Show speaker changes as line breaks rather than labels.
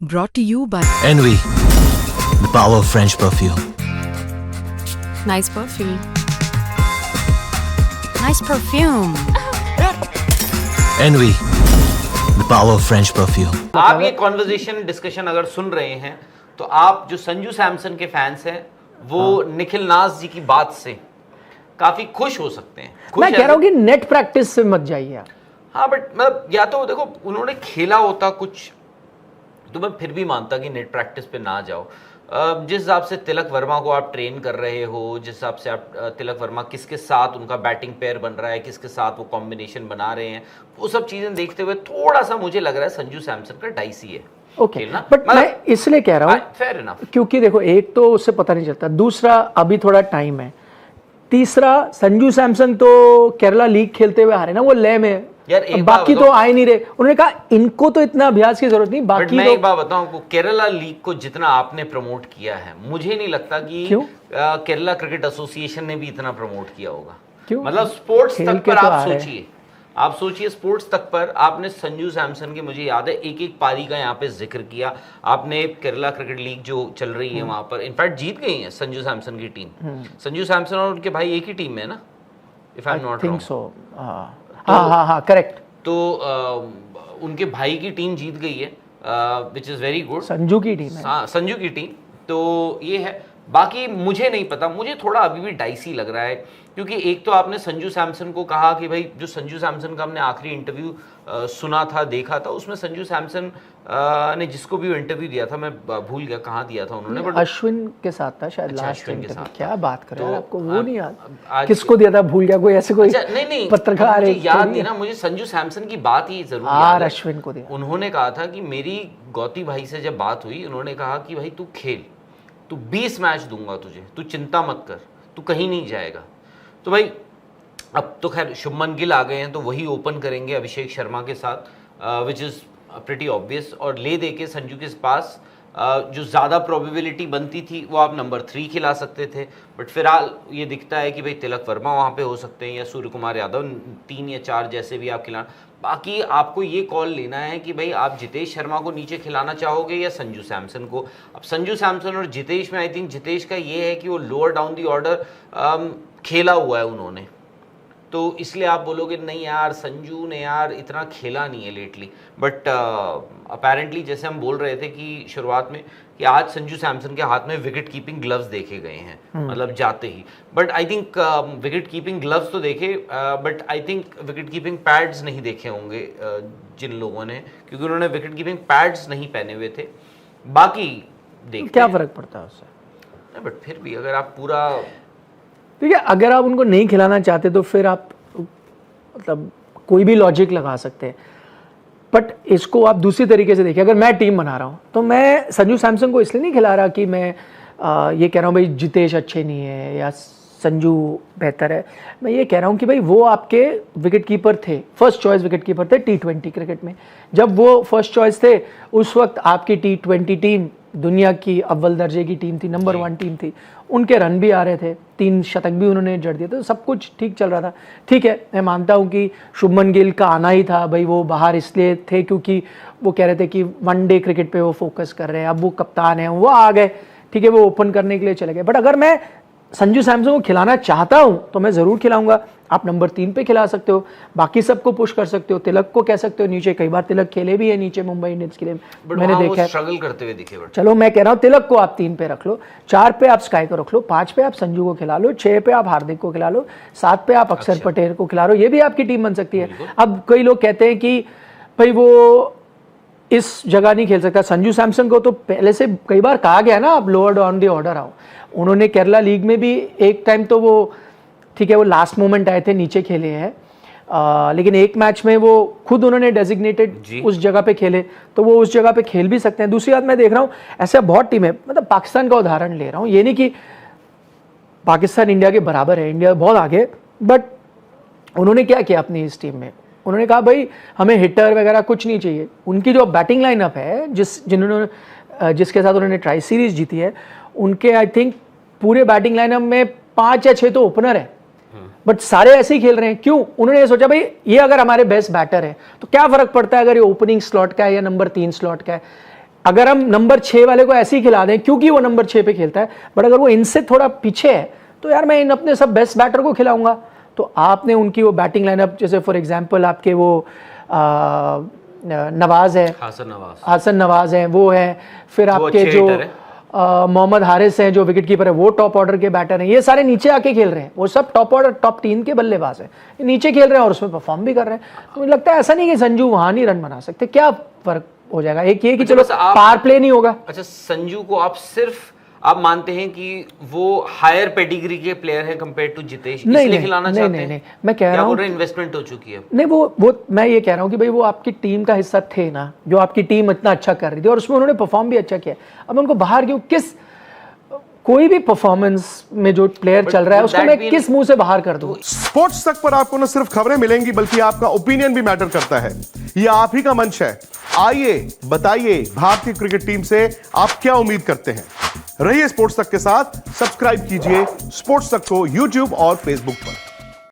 Brought to you by
Envy, the power of French perfume.
Nice Perfume. Nice Perfume.
Envy, the power of French perfume.
आप ये conversation discussion अगर सुन रहे हैं तो आप जो संजू सैमसन के फैंस हैं वो निखिल नाज जी की बात से काफी खुश हो सकते हैं।
मैं कह रहा हूँ कि नेट प्रैक्टिस से मत जाइए आप।
हाँ बट मतलब या तो देखो उन्होंने खेला होता कुछ तो मैं फिर भी मानता कि नेट प्रैक्टिस पे ना जाओ। जिस हिसाब से तिलक वर्मा को आप ट्रेन कर रहे हो, जिस हिसाब से आप तिलक वर्मा किसके साथ उनका बैटिंग पेयर बन रहा है, किसके साथ वो कॉम्बिनेशन बना रहे हैं, वो सब चीजें देखते हुए थोड़ा सा मुझे लग रहा है संजू सैमसन का डाइसी है।
ओके, बट मैं इसलिए कह रहा हूँ
फेयर इनफ,
क्योंकि देखो एक तो उससे पता नहीं चलता, दूसरा अभी थोड़ा टाइम है, तीसरा संजू सैमसन तो केरला लीग खेलते हुए हारे ना, वो लय में
यार एक
बाकी तो आए नहीं रहे। उन्होंने कहा इनको तो इतना अभ्यास की जरूरत नहीं, बाकी
मैं
तो
एक बात बताऊं, केरला लीग को जितना आपने प्रमोट किया है मुझे नहीं लगता कि केरला क्रिकेट एसोसिएशन ने भी इतना प्रमोट किया होगा।
क्यों?
मतलब स्पोर्ट्स तक पर
तो
आप सोचिए, आप सोचिए स्पोर्ट्स तक पर आपने संजू सैमसन के, मुझे याद है एक एक पारी का यहाँ पे जिक्र किया आपने। केरला क्रिकेट लीग जो चल रही है वहां पर इनफैक्ट जीत गई है संजू सैमसन की टीम। संजू सैमसन और उनके भाई एक ही टीम में है ना, if I am not
think so. हाँ करेक्ट।
तो उनके भाई की टीम जीत गई है, which is very good.
Sanju की टीम है।
हाँ संजू की टीम, तो ये है। बाकी मुझे नहीं पता, मुझे थोड़ा अभी भी डाइसी लग रहा है क्योंकि एक तो आपने संजू सैमसन को कहा कि भाई जो संजू सैमसन का हमने आखिरी इंटरव्यू सुना था, देखा था, उसमें संजू सैमसन ने जिसको भी वो इंटरव्यू दिया था, मैं भूल गया कहाँ दिया था उन्होंने, बट
अश्विन के साथ था शायद लास्ट
अश्विन के
इंटरव्यू।
साथ
क्या बात कर रहे हो, आपको वो नहीं याद
आज
किसको दिया था? भूल गया, कोई ऐसे कोई
नहीं
पत्रकार
मुझे
एक
याद नहीं ना, मुझे संजू सैमसन की बात ही जरूर याद
आर
है।
अश्विन को दिया।
उन्होंने कहा था कि मेरी गौती भाई से जब बात हुई, उन्होंने कहा कि भाई तू खेल, तू 20 मैच दूंगा तुझे, तू चिंता मत कर, तू कहीं नहीं जाएगा। तो भाई अब तो खैर शुभमन गिल आ गए हैं तो वही ओपन करेंगे अभिषेक शर्मा के साथ, विच इज़ प्रिटी ऑब्वियस। और ले दे के संजू के पास जो ज़्यादा प्रोबेबिलिटी बनती थी वो आप नंबर 3 खिला सकते थे, बट फिलहाल ये दिखता है कि भाई तिलक वर्मा वहाँ पे हो सकते हैं या सूर्य कुमार यादव, 3 या 4 जैसे भी आप खिलाना। बाकी आपको ये कॉल लेना है कि भाई आप जितेश शर्मा को नीचे खिलाना चाहोगे या संजू सैमसन को। अब संजू सैमसन और जितेश में आई थिंक जितेश का ये है कि वो लोअर डाउन दी ऑर्डर खेला हुआ है उन्होंने, तो इसलिए आप बोलोगे नहीं यार संजू ने यार इतना खेला नहीं है लेटली, बट अपेरेंटली जैसे हम बोल रहे थे कि शुरुआत में कि आज संजू सैमसन के हाथ में विकेट कीपिंग ग्लव्स देखे गए हैं, मतलब जाते ही। But I think wicket keeping gloves तो देखे, but I think wicket keeping pads नहीं देखे होंगे जिन लोगों ने, क्योंकि उन्होंने विकेट कीपिंग पैड्स नहीं पहने हुए थे। बाकी देखते
क्या फर्क पड़ता है उससे?
बट फिर भी अगर आप पूरा,
ठीक है, अगर आप उनको नहीं खिलाना चाहते तो फिर आप मतलब कोई भी लॉजिक लगा सकते हैं, बट इसको आप दूसरी तरीके से देखिए। अगर मैं टीम बना रहा हूँ तो मैं संजू सैमसन को इसलिए नहीं खिला रहा कि मैं ये कह रहा हूँ भाई जितेश अच्छे नहीं है या संजू बेहतर है। मैं ये कह रहा हूँ कि भाई वो आपके विकेट कीपर थे, फर्स्ट चॉइस विकेट कीपर थे T20 क्रिकेट में। जब वो फर्स्ट चॉइस थे उस वक्त आपकी T20 टीम दुनिया की अव्वल दर्जे की टीम थी, नंबर 1 टीम थी, उनके रन भी आ रहे थे, 3 शतक भी उन्होंने जड़ दिए, तो सब कुछ ठीक चल रहा था। ठीक है, मैं मानता हूँ कि शुभमन गिल का आना ही था, भाई वो बाहर इसलिए थे क्योंकि वो कह रहे थे कि वनडे क्रिकेट पे वो फोकस कर रहे हैं, अब वो कप्तान है, वो आ गए, ठीक है, वो ओपन करने के लिए चले गए। बट अगर मैं संजू सैमसन को खिलाना चाहता हूं तो मैं जरूर खिलाऊंगा। आप नंबर 3 पे खिला सकते हो, बाकी सबको पुश कर सकते हो, तिलक को कह सकते हो नीचे, कई बार तिलक खेले भी है नीचे मुंबई इंडियंस के लिए, मैंने देखा है,
स्ट्रगल करते हुए दिखे। बट
चलो मैं कह रहा हूँ तिलक को आप 3 पे रख लो, 4 पे आप स्काई को रख लो, 5 पे आप संजू को खिला लो, 6 पे आप हार्दिक को खिला लो, 7 पे आप अक्षर पटेल को खिला लो, ये भी आपकी टीम बन सकती है। अब कई लोग कहते हैं कि भाई वो इस जगह नहीं खेल सकता, संजू सैमसन को तो पहले से कई बार कहा गया ना आप लोअर डाउन दी ऑर्डर आओ। उन्होंने केरला लीग में भी एक टाइम तो वो ठीक है वो लास्ट मोमेंट आए थे, नीचे खेले हैं, लेकिन एक मैच में वो खुद उन्होंने डेजिग्नेटेड उस जगह पे खेले, तो वो उस जगह पे खेल भी सकते हैं। दूसरी बात मैं देख रहा हूँ ऐसा बहुत टीम है, मतलब पाकिस्तान का उदाहरण ले रहा हूँ, ये नहीं कि पाकिस्तान इंडिया के बराबर है, इंडिया बहुत आगे, बट उन्होंने क्या किया अपनी इस टीम में, उन्होंने कहा भाई हमें हिटर वगैरह कुछ नहीं चाहिए। उनकी जो बैटिंग लाइनअप है जिसके साथ उन्होंने ट्राई सीरीज जीती है, उनके आई थिंक पूरे बैटिंग लाइनअप में 5 या 6 तो ओपनर है, बट सारे ऐसे ही खेल रहे हैं। क्यों? उन्होंने ये सोचा भाई ये अगर हमारे बेस्ट बैटर है तो क्या फर्क पड़ता है अगर ये ओपनिंग स्लॉट का है या नंबर 3 स्लॉट का है। अगर हम नंबर 6 वाले को ऐसे ही खिला दें क्योंकि वो नंबर 6 पे खेलता है, बट अगर वो इनसे थोड़ा पीछे है तो यार मैं इन अपने सब बेस्ट बैटर को खिलाऊंगा। तो आपने उनकी वो बैटिंग लाइनअप, जैसे फॉर एग्जांपल आपके वो नवाज है, हासन नवाज है, वो है, फिर आपके जो मोहम्मद हारिस हैं जो विकेट कीपर है, वो टॉप ऑर्डर के बैटर हैं। ये सारे नीचे आके खेल रहे हैं, वो सब टॉप ऑर्डर टॉप टीम के बल्लेबाज हैं, ये नीचे खेल रहे हैं और उसमें परफॉर्म भी कर रहे हैं। तो मुझे लगता है ऐसा नहीं कि संजू वहां नहीं रन बना सकते, क्या फर्क हो जाएगा? एक ये कि चलो पावर प्ले नहीं होगा।
अच्छा, संजू को आप मानते हैं कि वो हायर पेडिग्री के प्लेयर हैं कंपेयर टू जितेश, इसलिए खिलाना चाहते हैं?
नहीं, मैं कह रहा हूँ
इन्वेस्टमेंट हो चुकी है।
नहीं, वो मैं ये कह रहा हूँ कि भाई वो आपकी टीम का हिस्सा थे ना, जो आपकी टीम इतना अच्छा कर रही थी और उसमें उन्होंने परफॉर्म भी अच्छा किया। अब उनको बाहर क्यों, कोई भी परफॉर्मेंस में जो प्लेयर चल रहा है उसको मैं किस मुंह से बाहर कर दूं?
स्पोर्ट्स तक पर आपको न सिर्फ खबरें मिलेंगी बल्कि आपका ओपिनियन भी मैटर करता है। ये आप ही का मंच है। आइए बताइए, भारतीय क्रिकेट टीम से आप क्या उम्मीद करते हैं? रहिए स्पोर्ट्स तक के साथ, सब्सक्राइब कीजिए स्पोर्ट्स तक को यूट्यूब और फेसबुक पर।